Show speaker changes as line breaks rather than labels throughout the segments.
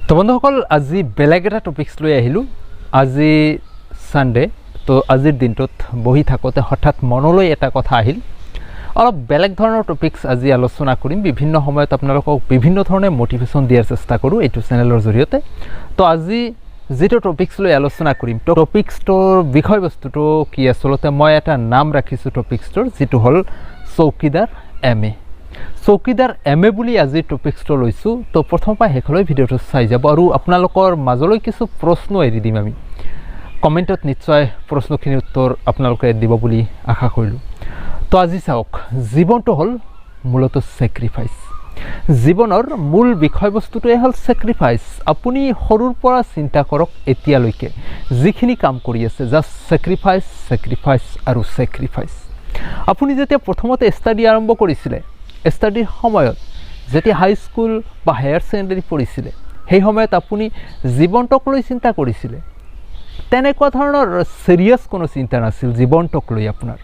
তো বন্ধুসকল আজি বেলেগ এটা টপিকস লৈ আহিলোঁ। আজি সানডে, তো আজিৰ দিনটোত বহি থাকোঁতে হঠাৎ মনলৈ এটা কথা আহিল, অলপ বেলেগ ধৰণৰ টপিকস আজি আলোচনা কৰিম। বিভিন্ন সময়ত আপোনালোকক বিভিন্ন ধৰণে মটিভেশ্যন দিয়াৰ চেষ্টা কৰোঁ এইটো চেনেলৰ জৰিয়তে। তো আজি যিটো টপিকস লৈ আলোচনা কৰিম, টপিকসটোৰ বিষয়বস্তুটো কি, আচলতে মই এটা নাম ৰাখিছোঁ টপিকসটোৰ, যিটো হ'ল চৌকিদাৰ M.A। চৌকিদাৰ M.A বুলি আজি টপিকসটো লৈছোঁ। তো প্ৰথম পৰা শেষলৈ ভিডিঅ'টো চাই যাব আৰু আপোনালোকৰ মাজলৈ কিছু প্ৰশ্ন এৰি দিম আমি। কমেণ্টত নিশ্চয় প্ৰশ্নখিনিৰ উত্তৰ আপোনালোকে দিব বুলি আশা কৰিলোঁ। তো আজি চাওক, জীৱনটো হ'ল মূলতঃ ছেক্ৰিফাইচ। জীৱনৰ মূল বিষয়বস্তুটোৱে হ'ল ছেক্ৰিফাইচ। আপুনি সৰুৰ পৰা চিন্তা কৰক এতিয়ালৈকে যিখিনি কাম কৰি আছে, জাষ্ট ছেক্ৰিফাইচ, ছেক্ৰিফাইচ আৰু ছেক্ৰিফাইচ। আপুনি যেতিয়া প্ৰথমতে ষ্টাডি আৰম্ভ কৰিছিলে, ষ্টাডিৰ সময়ত যেতিয়া হাইস্কুল বা হায়াৰ ছেকেণ্ডেৰী পঢ়িছিলে, সেই সময়ত আপুনি জীৱনটোক লৈ চিন্তা কৰিছিলে। তেনেকুৱা ধৰণৰ চিৰিয়াছ কোনো চিন্তা নাছিল জীৱনটোক লৈ। আপোনাৰ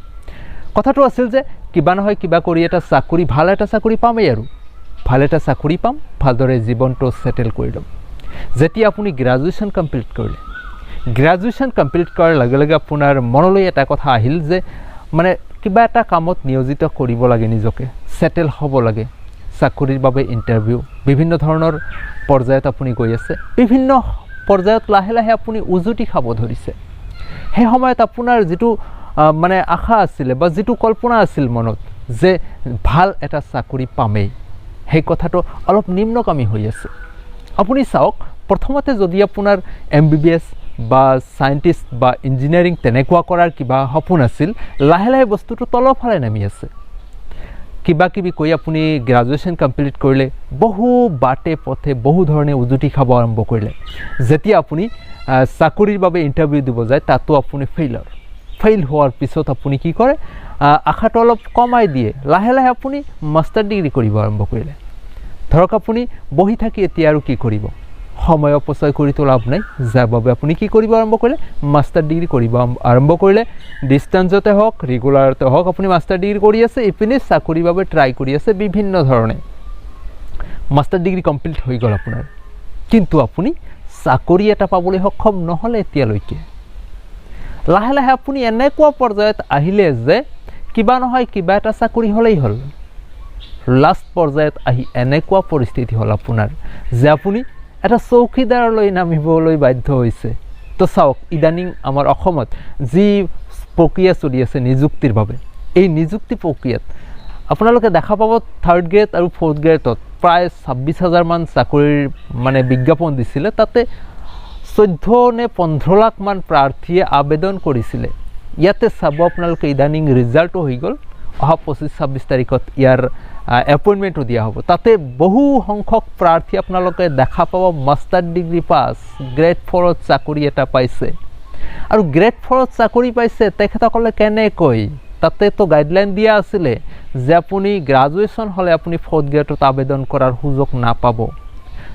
কথাটো আছিল যে কিবা নহয় কিবা কৰি এটা চাকৰি, ভাল এটা চাকৰি পামেই, আৰু ভাল এটা চাকৰি পাম, ভালদৰে জীৱনটো ছেটেল কৰি ল'ম। যেতিয়া আপুনি গ্ৰেজুৱেশ্যন কমপ্লিট কৰিলে, গ্ৰেজুৱেশ্যন কমপ্লিট কৰাৰ লগে লগে আপোনাৰ মনলৈ এটা কথা আহিল যে মানে কিবা এটা কামত নিয়োজিত কৰিব লাগে, নিজকে ছেটেল হ'ব লাগে। চাকৰিৰ বাবে ইণ্টাৰভিউ, বিভিন্ন ধৰণৰ পৰ্যায়ত আপুনি গৈ আছে, বিভিন্ন পৰ্যায়ত লাহে লাহে আপুনি উজুতি খাব ধৰিছে। সেই সময়ত আপোনাৰ যিটো মানে আশা আছিলে বা যিটো কল্পনা আছিল মনত যে ভাল এটা চাকৰি পামেই, সেই কথাটো অলপ নিম্নগামী হৈ আছে। আপুনি চাওক, প্ৰথমতে যদি আপোনাৰ MBBS বা চাইণ্টিষ্ট বা ইঞ্জিনিয়াৰিং তেনেকুৱা কৰাৰ কিবা সপোন আছিল, লাহে লাহে বস্তুটো তলৰ ফালে নামি আছে। কিবা কিবি কৈ আপুনি গ্ৰেজুৱেশ্যন কমপ্লিট কৰিলে, বহু বাটে পথে বহু ধৰণে উজুতি খাব আৰম্ভ কৰিলে। যেতিয়া আপুনি চাকৰিৰ বাবে ইণ্টাৰভিউ দিব যায়, তাতো আপুনি ফেইল হোৱাৰ পিছত আপুনি কি কৰে, আশাটো অলপ কমাই দিয়ে, লাহে লাহে আপুনি মাষ্টাৰ ডিগ্ৰী কৰিব আৰম্ভ কৰিলে। ধৰক আপুনি বহি থাকি এতিয়া আৰু কি কৰিব, সময় অপচয় কৰিতো লাভ নাই, যাৰ বাবে আপুনি কি কৰিব আৰম্ভ কৰিলে, মাষ্টাৰ ডিগ্ৰী কৰিব আৰম্ভ কৰিলে। ডিষ্টেঞ্চতে হওক, ৰেগুলাৰতে হওক, আপুনি মাষ্টাৰ ডিগ্ৰী কৰি আছে, ইপিনে চাকৰিৰ বাবে ট্ৰাই কৰি আছে বিভিন্ন ধৰণে। মাষ্টাৰ ডিগ্ৰী কমপ্লিট হৈ গ'ল আপোনাৰ, কিন্তু আপুনি চাকৰি এটা পাবলৈ সক্ষম নহ'লে এতিয়ালৈকে। লাহে লাহে আপুনি এনেকুৱা পৰ্যায়ত আহিলে যে কিবা নহয় কিবা এটা চাকৰি হ'লেই হ'ল। লাষ্ট পৰ্যায়ত আহি এনেকুৱা পৰিস্থিতি হ'ল আপোনাৰ যে আপুনি এটা চৌকিদাৰলৈ নামিবলৈ বাধ্য হৈছে। তো চাওক, ইদানিং আমাৰ অসমত যি প্ৰক্ৰিয়া চলি আছে নিযুক্তিৰ বাবে, এই নিযুক্তি প্ৰক্ৰিয়াত আপোনালোকে দেখা পাব 3rd গ্ৰেড আৰু 4th গ্ৰেডত প্ৰায় 26,000 মান চাকৰিৰ মানে বিজ্ঞাপন দিছিলে। তাতে 14 নে 15 লাখ মান প্ৰাৰ্থীয়ে আবেদন কৰিছিলে। ইয়াতে চাব আপোনালোকে, ইদানিং ৰিজাল্টো হৈ গ'ল, অহা 25-26 তাৰিখত ইয়াৰ এপইণ্টমেণ্টো দিয়া হ'ব। তাতে বহু সংখ্যক প্ৰাৰ্থী আপোনালোকে দেখা পাব মাষ্টাৰ ডিগ্ৰী পাছ, গ্ৰেড 4ত চাকৰি এটা পাইছে। আৰু গ্ৰেড 4ত চাকৰি পাইছে তেখেতসকলে কেনেকৈ, তাতেতো গাইডলাইন দিয়া আছিলে যে আপুনি গ্ৰেজুৱেশ্যন হ'লে আপুনি 4th গ্ৰেডত আবেদন কৰাৰ সুযোগ নাপাব।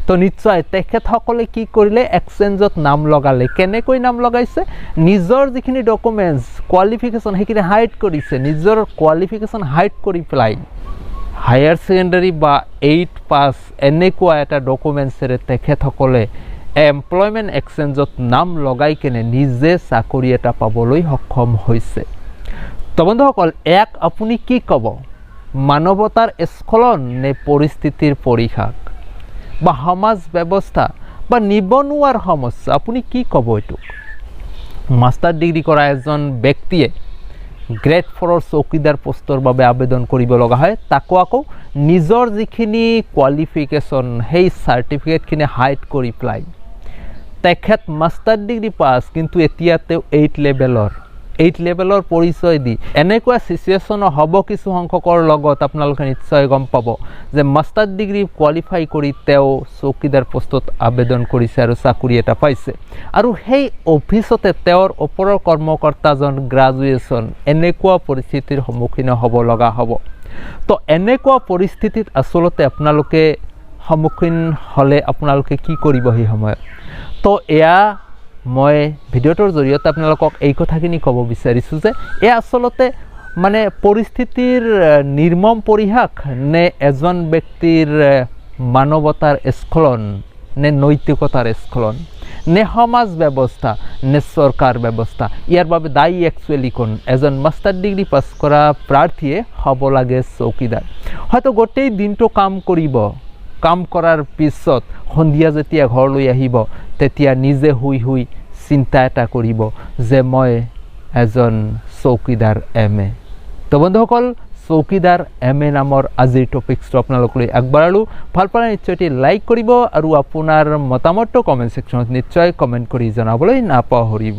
তো নিশ্চয় তেখেতসকলে কি কৰিলে, এক্সচেঞ্জত নাম লগালে। কেনেকৈ নাম লগাইছে, নিজৰ যিখিনি ডকুমেণ্টছ কোৱালিফিকেশ্যন সেইখিনি হাইড কৰিছে, নিজৰ কোৱালিফিকেশ্যন হাইড কৰি পেলাই হায়াৰ ছেকেণ্ডাৰী বা 8 পাছ এনেকুৱা এটা ডকুমেণ্টছেৰে তেখেতসকলে এমপ্লয়মেণ্ট এক্সচেঞ্জত নাম লগাই কেনে নিজে চাকৰি এটা পাবলৈ সক্ষম হৈছে। তো বন্ধুসকল, ইয়াক আপুনি কি ক'ব, মানৱতাৰ স্খলন নে পৰিস্থিতিৰ পৰিহাস বা সমাজ ব্যৱস্থা বা নিবনুৱাৰ সমস্যা, আপুনি কি ক'ব এইটোক? মাষ্টাৰ ডিগ্ৰী কৰা এজন ব্যক্তিয়ে গ্ৰেড 4ৰ চৌকিদাৰ পোষ্টৰ বাবে আবেদন কৰিব লগা হয়, তাকো আকৌ নিজৰ যিখিনি কোৱালিফিকেশ্যন সেই চাৰ্টিফিকেটখিনি হাইড কৰি পেলাই। তেখেত মাষ্টাৰ ডিগ্ৰী পাছ, কিন্তু এতিয়া তেওঁ 8 লেভেলৰ পৰিচয় দি এনেকুৱা চিচুৱেশ্যন হ'ব কিছু সংখ্যকৰ লগত। আপোনালোকে নিশ্চয় গম পাব যে মাষ্টাৰ ডিগ্ৰী কোৱালিফাই কৰি তেওঁ চৌকিদাৰ পোষ্টত আবেদন কৰিছে আৰু চাকৰি এটা পাইছে, আৰু সেই অফিচতে তেওঁৰ ওপৰৰ কৰ্মকৰ্তাজন গ্ৰেজুৱেশ্যন। এনেকুৱা পৰিস্থিতিৰ সন্মুখীন হ'ব লগা হ'ব। তো এনেকুৱা পৰিস্থিতিত আচলতে আপোনালোকে সন্মুখীন হ'লে আপোনালোকে কি কৰিব সেই সময়ত? তো এয়া মই ভিডিঅ'টোৰ জৰিয়তে আপোনালোকক এই কথাখিনি ক'ব বিচাৰিছোঁ যে এয়া আচলতে মানে পৰিস্থিতিৰ নিৰ্মম পৰিহাস নে এজন ব্যক্তিৰ মানৱতাৰ স্খলন নে নৈতিকতাৰ স্খলন নে সমাজ ব্যৱস্থা নে চৰকাৰ ব্যৱস্থা ইয়াৰ বাবে দায়ী একচুৱেলি কোন এজন মাষ্টাৰ ডিগ্ৰী পাছ কৰা প্ৰাৰ্থীয়ে হ'ব লাগে চৌকিদাৰ হয়তো গোটেই দিনটো কাম কৰাৰ পিছত সন্ধিয়া যেতিয়া ঘৰলৈ আহিব তেতিয়া নিজে শুই চিন্তা এটা কৰিব যে মই এজন চৌকিদাৰ MA তো বন্ধুসকল চৌকিদাৰ MA নামৰ আজিৰ টপিকসটো আপোনালোকলৈ আগবঢ়ালোঁ ভাল পালে নিশ্চয় লাইক কৰিব আৰু আপোনাৰ মতামতটো কমেণ্ট ছেকশ্যনত নিশ্চয় কমেণ্ট কৰি জনাবলৈ নাপাহৰিব